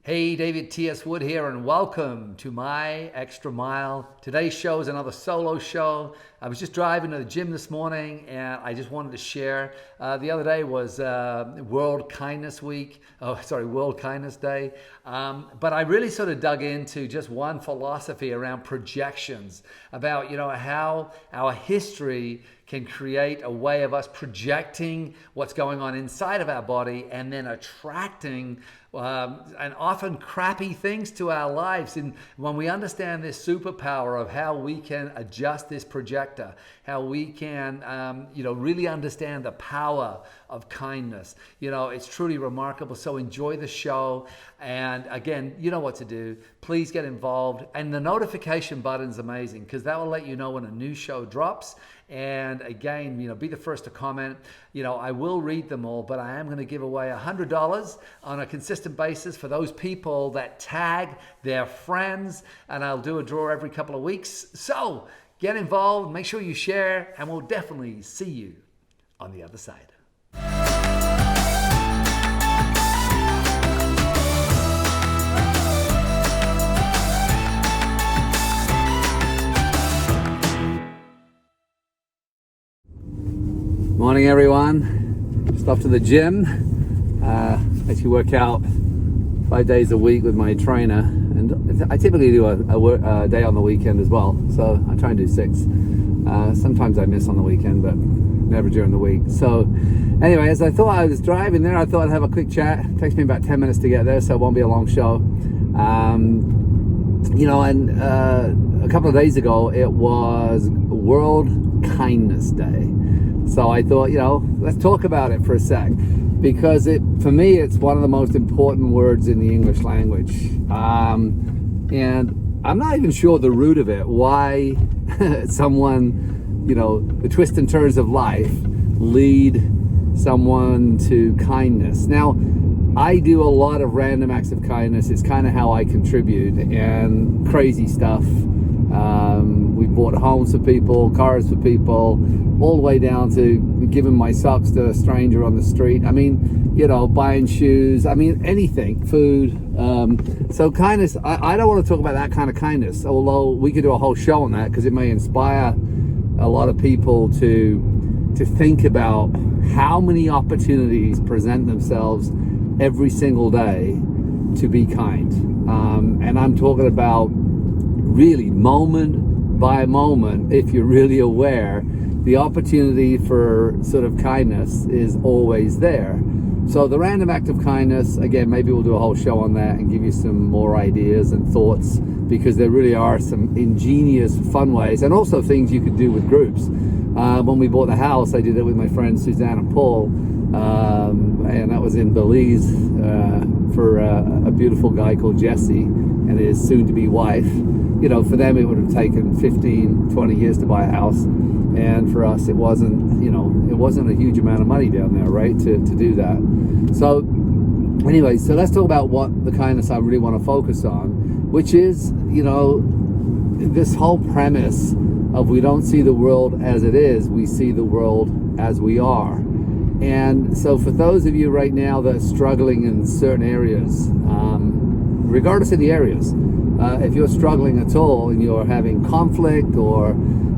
Hey, David here, and welcome to My Extra Mile. Today's show is another solo show. I was just driving to the gym this morning, and I just wanted to share. The other day was World Kindness Week. World Kindness Day. But I really sort of dug into just one philosophy around projections, about how our history can create a way of us projecting what's going on inside of our body and then attracting and often crappy things to our lives. And when we understand this superpower of how we can adjust this projector, how we can really understand the power of kindness, it's truly remarkable. So enjoy the show. And again, you know what to do. Please get involved. And the notification button is amazing, because that will let you know when a new show drops. And again, be the first to comment. I will read them all, but I am going to give away $100 on a consistent basis for those people that tag their friends, and I'll do a draw every couple of weeks. So get involved, make sure you share, and we'll definitely see you on the other side. Morning, everyone. Just off to the gym. Actually work out 5 days a week with my trainer, and I typically do a day on the weekend as well. So I try and do 6. Sometimes I miss on the weekend, but never during the week. So anyway, as I thought I was driving there, I thought I'd have a quick chat. It takes me about 10 minutes to get there, so it won't be a long show. A couple of days ago, it was World Kindness Day. So I thought, let's talk about it for a sec, because for me, it's one of the most important words in the English language. And I'm not even sure the root of it, why someone, the twists and turns of life lead someone to kindness. Now, I do a lot of random acts of kindness. It's kind of how I contribute, and crazy stuff. We bought homes for people, cars for people, all the way down to giving my socks to a stranger on the street. I mean, buying shoes. I mean, anything, food. So kindness, I don't want to talk about that kind of kindness, although we could do a whole show on that, because it may inspire a lot of people to think about how many opportunities present themselves every single day to be kind. And I'm talking about really moment by moment. If you're really aware, the opportunity for sort of kindness is always there. So the random act of kindness, again, maybe we'll do a whole show on that and give you some more ideas and thoughts, because there really are some ingenious, fun ways, and also things you could do with groups. When we bought the house, I did it with my friends Suzanne and Paul, and that was in Belize for a beautiful guy called Jesse and his soon-to-be wife. For them, it would have taken 15, 20 years to buy a house. And for us, it wasn't a huge amount of money down there, right, to do that. So anyway, so let's talk about what the kindness I really want to focus on, which is, this whole premise of we don't see the world as it is, we see the world as we are. And so for those of you right now that are struggling in certain areas, regardless of the areas, if you're struggling at all and you're having conflict, or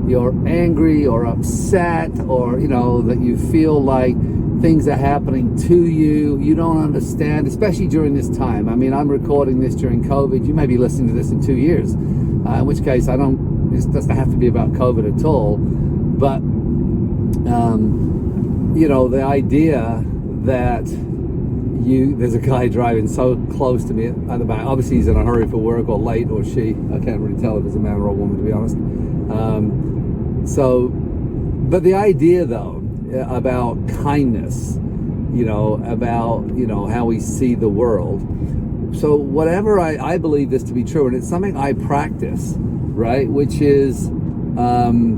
you're angry or upset, or that you feel like things are happening to you, you don't understand, especially during this time. I mean, I'm recording this during COVID. You may be listening to this in 2 years, in which case it doesn't have to be about COVID at all. But the idea that there's a guy driving so close to me at the back. Obviously he's in a hurry for work, or late, or she. I can't really tell if it's a man or a woman, to be honest. But the idea though about kindness, about how we see the world. So whatever I believe this to be true, and it's something I practice, right? Which is, and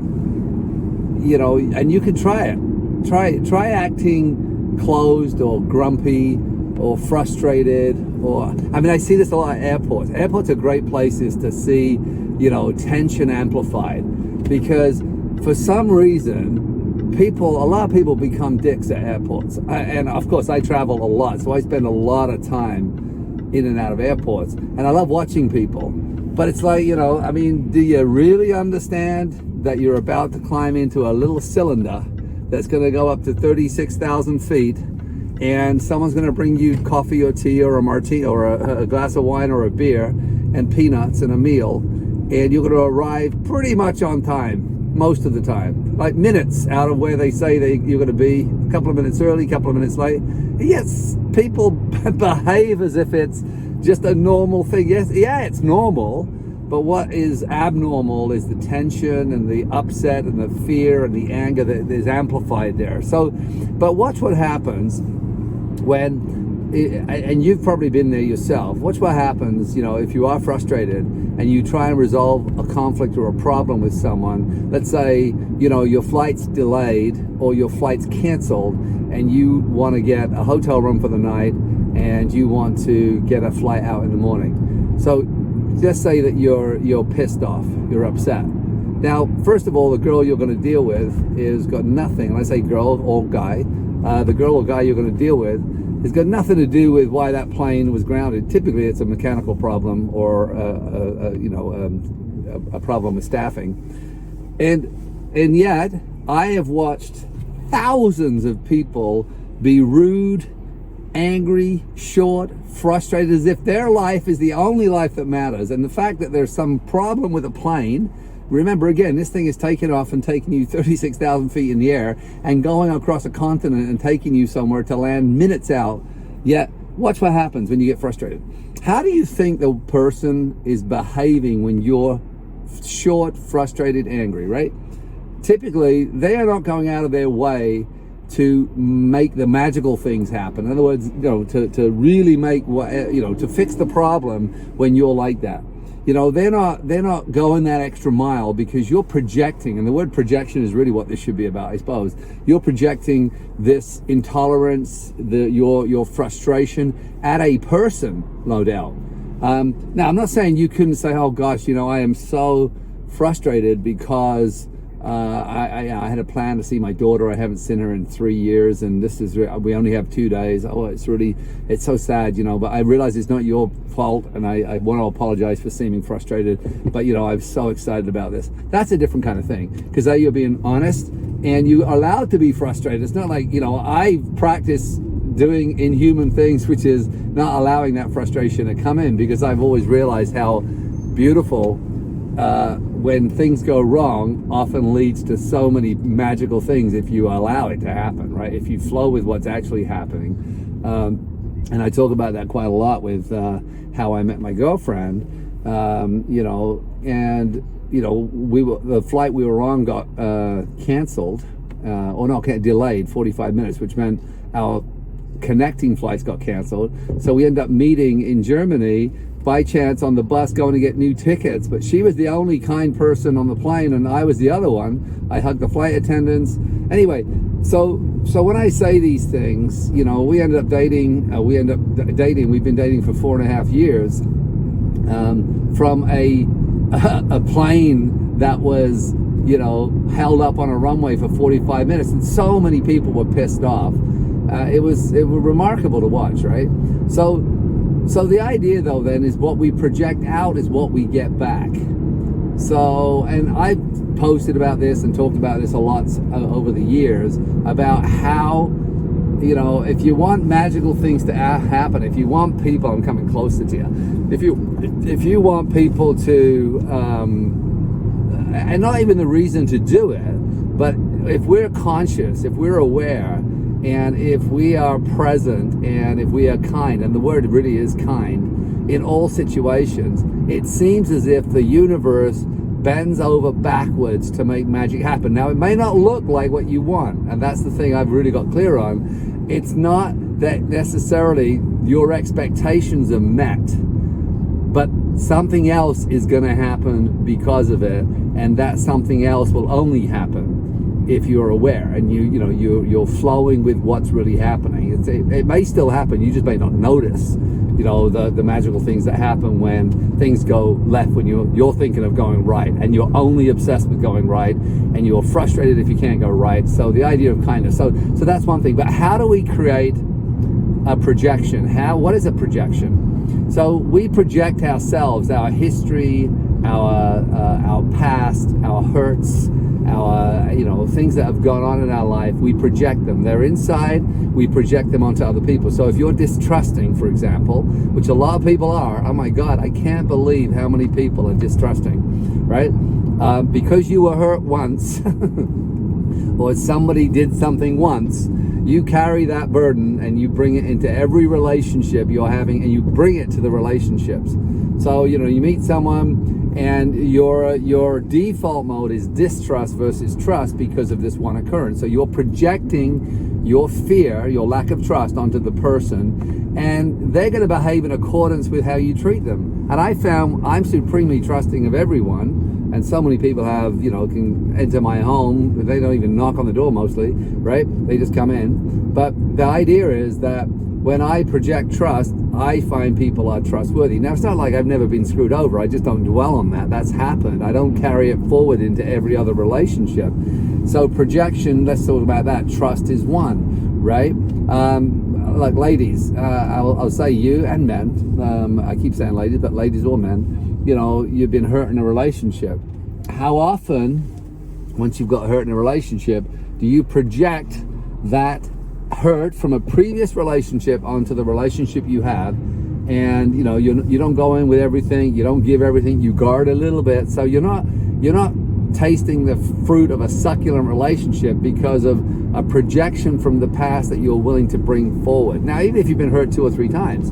you can try it. Try acting closed or grumpy or frustrated, I see this a lot at airports. Airports are great places to see, tension amplified, because for some reason, a lot of people become dicks at airports. And of course I travel a lot, so I spend a lot of time in and out of airports. And I love watching people. But it's like, I mean, do you really understand that you're about to climb into a little cylinder that's going to go up to 36,000 feet, and someone's going to bring you coffee or tea or a martini or a glass of wine or a beer and peanuts and a meal, and you're going to arrive pretty much on time most of the time, like minutes out of where they say you're going to be, a couple of minutes early, a couple of minutes late. Yes, people behave as if it's just a normal thing. Yes, yeah, it's normal, but what is abnormal is the tension and the upset and the fear and the anger that is amplified there. So, but watch what happens when, and you've probably been there yourself, watch what happens, if you are frustrated and you try and resolve a conflict or a problem with someone. Let's say, your flight's delayed or your flight's canceled, and you want to get a hotel room for the night and you want to get a flight out in the morning. So just say that you're pissed off, you're upset. Now, first of all, the girl you're going to deal with is got nothing, and I say girl or guy, the girl or guy you're going to deal with has got nothing to do with why that plane was grounded. Typically, it's a mechanical problem or a problem with staffing. And yet, I have watched thousands of people be rude, angry, short, frustrated, as if their life is the only life that matters. And the fact that there's some problem with a plane, remember again, this thing is taking off and taking you 36,000 feet in the air and going across a continent and taking you somewhere to land minutes out. Yet, watch what happens when you get frustrated. How do you think the person is behaving when you're short, frustrated, angry, right? Typically, they are not going out of their way to make the magical things happen. In other words, to really make to fix the problem when you're like that. They're not going that extra mile because you're projecting, and the word projection is really what this should be about, I suppose. You're projecting this intolerance, your frustration at a person, no doubt. Now, I'm not saying you couldn't say, oh gosh, I am so frustrated because I had a plan to see my daughter. I haven't seen her in 3 years, and we only have 2 days. Oh, it's so sad, but I realize it's not your fault, and I want to apologize for seeming frustrated, but I'm so excited about this. That's a different kind of thing, because there you're being honest, and you are allowed to be frustrated. It's not like, I practice doing inhuman things, which is not allowing that frustration to come in, because I've always realized how beautiful when things go wrong often leads to so many magical things if you allow it to happen, right? If you flow with what's actually happening. And I talk about that quite a lot with how I met my girlfriend, the flight we were on got canceled, delayed 45 minutes, which meant our connecting flights got canceled. So we ended up meeting in Germany by chance on the bus, going to get new tickets, but she was the only kind person on the plane and I was the other one. I hugged the flight attendants. Anyway, so when I say these things, we ended up dating. We've been dating for 4.5 years, from a plane that was held up on a runway for 45 minutes, and so many people were pissed off. It was remarkable to watch, right? So the idea, though, then, is what we project out is what we get back. So, and I've posted about this and talked about this a lot over the years, about how, if you want magical things to happen, if you want people, I'm coming closer to you, if you want people to, and not even the reason to do it, but if we're conscious, if we're aware, and if we are present, and if we are kind, and the word really is kind, in all situations, it seems as if the universe bends over backwards to make magic happen. Now, it may not look like what you want, and that's the thing I've really got clear on. It's not that necessarily your expectations are met, but something else is going to happen because of it, and that something else will only happen if you're aware and you're flowing with what's really happening. It may still happen, you just may not notice the magical things that happen when things go left, when you're thinking of going right, and you're only obsessed with going right, and you're frustrated if you can't go right. So the idea of kindness, so that's one thing. But how do we create a projection? What is a projection? So we project ourselves, our history, our past, our hurts, our things that have gone on in our life. We project them. They're inside. We project them onto other people. So if you're distrusting, for example, which a lot of people are, oh my God, I can't believe how many people are distrusting, right? Because you were hurt once, or somebody did something once, you carry that burden and you bring it into every relationship you're having, and you bring it to the relationships. So, you meet someone and your default mode is distrust versus trust because of this one occurrence. So you're projecting your fear, your lack of trust onto the person, and they're going to behave in accordance with how you treat them. And I found I'm supremely trusting of everyone, and so many people have, can enter my home. They don't even knock on the door mostly, right? They just come in. But the idea is that when I project trust, I find people are trustworthy. Now, it's not like I've never been screwed over. I just don't dwell on that. That's happened. I don't carry it forward into every other relationship. So projection, let's talk about that. Trust is one, right? Like ladies, I'll say you and men. I keep saying ladies, but ladies or men, you've been hurt in a relationship. How often, once you've got hurt in a relationship, do you project that hurt from a previous relationship onto the relationship you have? And you don't go in with everything, you don't give everything, you guard a little bit. So you're not tasting the fruit of a succulent relationship because of a projection from the past that you're willing to bring forward. Now, even if you've been hurt 2 or 3 times,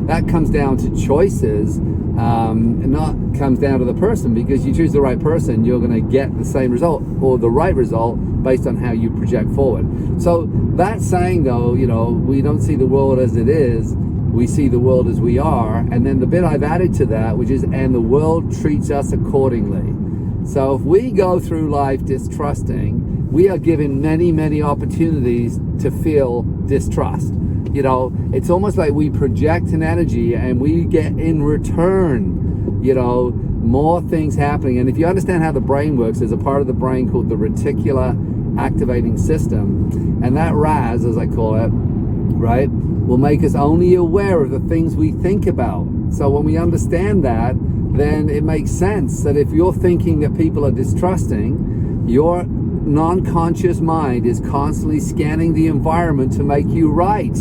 that comes down to choices, and not comes down to the person. Because you choose the right person, you're going to get the same result or the right result based on how you project forward. So that saying, though, we don't see the world as it is, we see the world as we are. And then the bit I've added to that, which is, and the world treats us accordingly. So if we go through life distrusting, we are given many, many opportunities to feel distrust. It's almost like we project an energy and we get in return, more things happening. And if you understand how the brain works, there's a part of the brain called the reticular activating system. And that RAS, as I call it, right, will make us only aware of the things we think about. So when we understand that, then it makes sense that if you're thinking that people are distrusting, your non-conscious mind is constantly scanning the environment to make you right.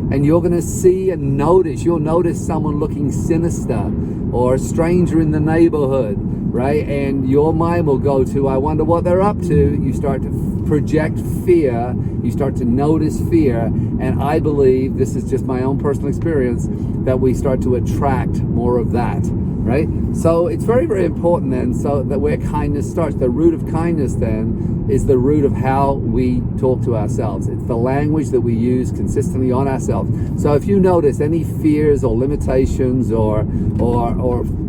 And you're going to see and notice, you'll notice someone looking sinister or a stranger in the neighborhood, right? And your mind will go to, I wonder what they're up to. You start to project fear. You start to notice fear. And I believe, this is just my own personal experience, that we start to attract more of that, right? So it's very, very important then, so that where kindness starts, the root of kindness then is the root of how we talk to ourselves. It's the language that we use consistently on ourselves. So if you notice any fears or limitations or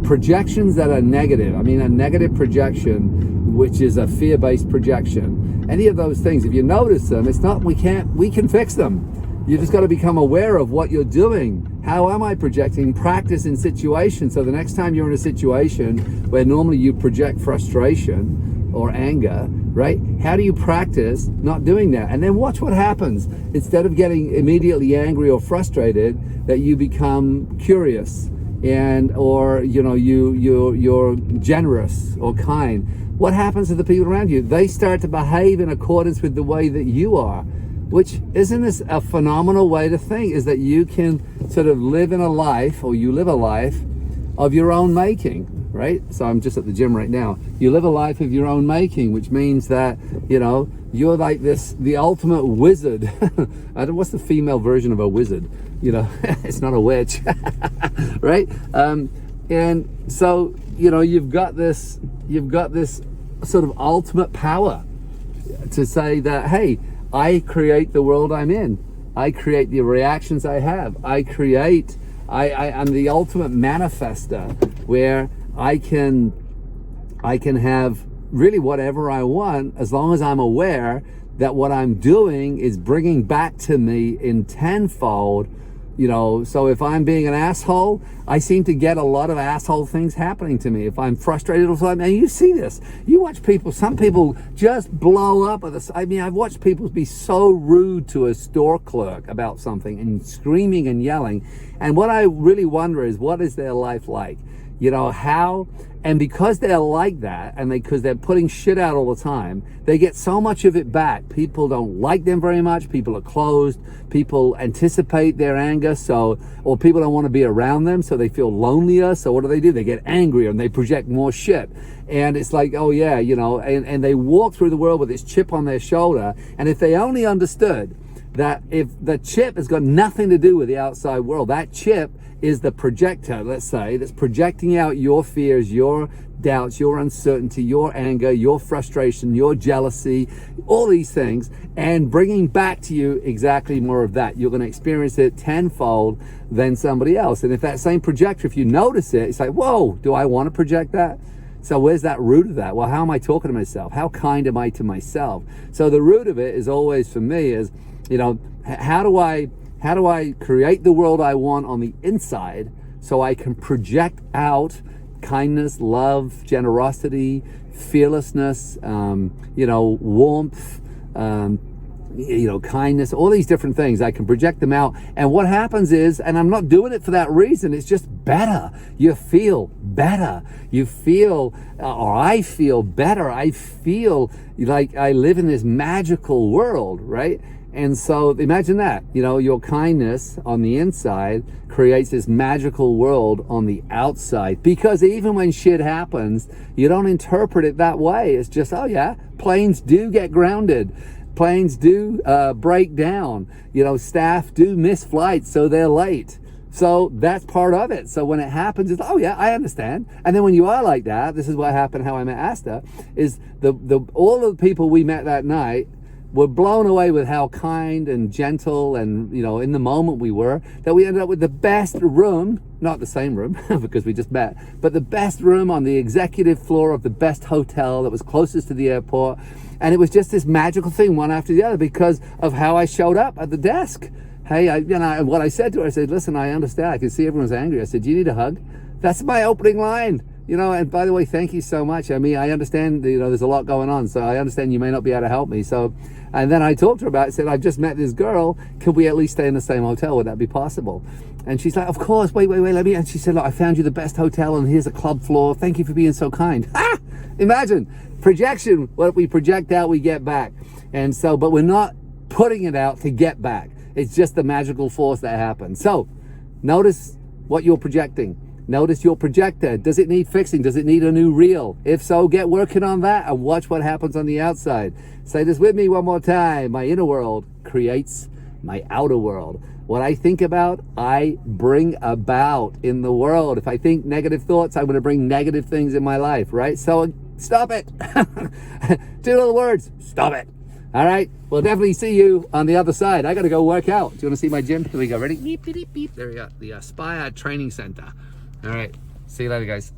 projections that are negative, I mean a negative projection, which is a fear-based projection, any of those things, if you notice them, it's not, we can fix them. You just got to become aware of what you're doing. How am I projecting? Practice in situations. So the next time you're in a situation where normally you project frustration or anger, right? How do you practice not doing that? And then watch what happens. Instead of getting immediately angry or frustrated, that you become curious or you're generous or kind. What happens to the people around you? They start to behave in accordance with the way that you are. Which, isn't this a phenomenal way to think, is that you can sort of live in a life, or you live a life of your own making, right? So I'm just at the gym right now. You live a life of your own making, which means that, you're like the ultimate wizard. What's the female version of a wizard? It's not a witch, right? And so, you've got this sort of ultimate power to say that, hey, I create the world I'm in. I create the reactions I have. I'm the ultimate manifester, where I can have really whatever I want, as long as I'm aware that what I'm doing is bringing back to me in tenfold So if I'm being an asshole, I seem to get a lot of asshole things happening to me. If I'm frustrated or something, and you see this, you watch people, some people just blow up at this. I mean, I've watched people be so rude to a store clerk about something and screaming and yelling. And what I really wonder is, what is their life like? How, and because they're like that, and because they're putting shit out all the time, they get so much of it back. People don't like them very much. People are closed. People anticipate their anger, or people don't want to be around them, so they feel lonelier. So what do? They get angrier and they project more shit. And it's like, oh yeah, and they walk through the world with this chip on their shoulder. And if they only understood that if the chip has got nothing to do with the outside world, that chip is the projector, let's say, that's projecting out your fears, your doubts, your uncertainty, your anger, your frustration, your jealousy, all these things, and bringing back to you exactly more of that. You're going to experience it tenfold than somebody else. And if that same projector, if you notice it, it's like, whoa, do I want to project that? So where's that root of that? Well, how am I talking to myself? How kind am I to myself? So the root of it is always, for me, is, how do I create the world I want on the inside so I can project out kindness, love, generosity, fearlessness, warmth, kindness, all these different things. I can project them out. And what happens is, and I'm not doing it for that reason, it's just better. You feel better. You feel, or I feel better. I feel like I live in this magical world, right? And so imagine that, your kindness on the inside creates this magical world on the outside. Because even when shit happens, you don't interpret it that way. It's just, oh yeah, planes do get grounded. Planes do break down. Staff do miss flights, so they're late. So that's part of it. So when it happens, it's, oh yeah, I understand. And then when you are like that, this is what happened, how I met Asta, is all of the people we met that night were blown away with how kind and gentle and, in the moment we were, that we ended up with the best room, not the same room because we just met, but the best room on the executive floor of the best hotel that was closest to the airport. And it was just this magical thing, one after the other, because of how I showed up at the desk. Hey, what I said to her, I said, listen, I understand. I can see everyone's angry. I said, do you need a hug? That's my opening line. And by the way, thank you so much. I mean, I understand, there's a lot going on, so I understand you may not be able to help me. So, and then I talked to her about it, said, I've just met this girl. Could we at least stay in the same hotel? Would that be possible? And she's like, of course, wait, let me. And she said, look, I found you the best hotel and here's a club floor. Thank you for being so kind. Imagine, projection, what we project out, we get back. And so, but we're not putting it out to get back. It's just the magical force that happens. So, notice what you're projecting. Notice your projector. Does it need fixing? Does it need a new reel? If so, get working on that and watch what happens on the outside. Say this with me one more time. My inner world creates my outer world. What I think about, I bring about in the world. If I think negative thoughts, I'm going to bring negative things in my life, right? So stop it. 2 little words. Stop it. All right. We'll definitely see you on the other side. I got to go work out. Do you want to see my gym? Here we go. Ready? Beep, beep, beep. There we go. The Aspire Training Center. All right. See you later, guys.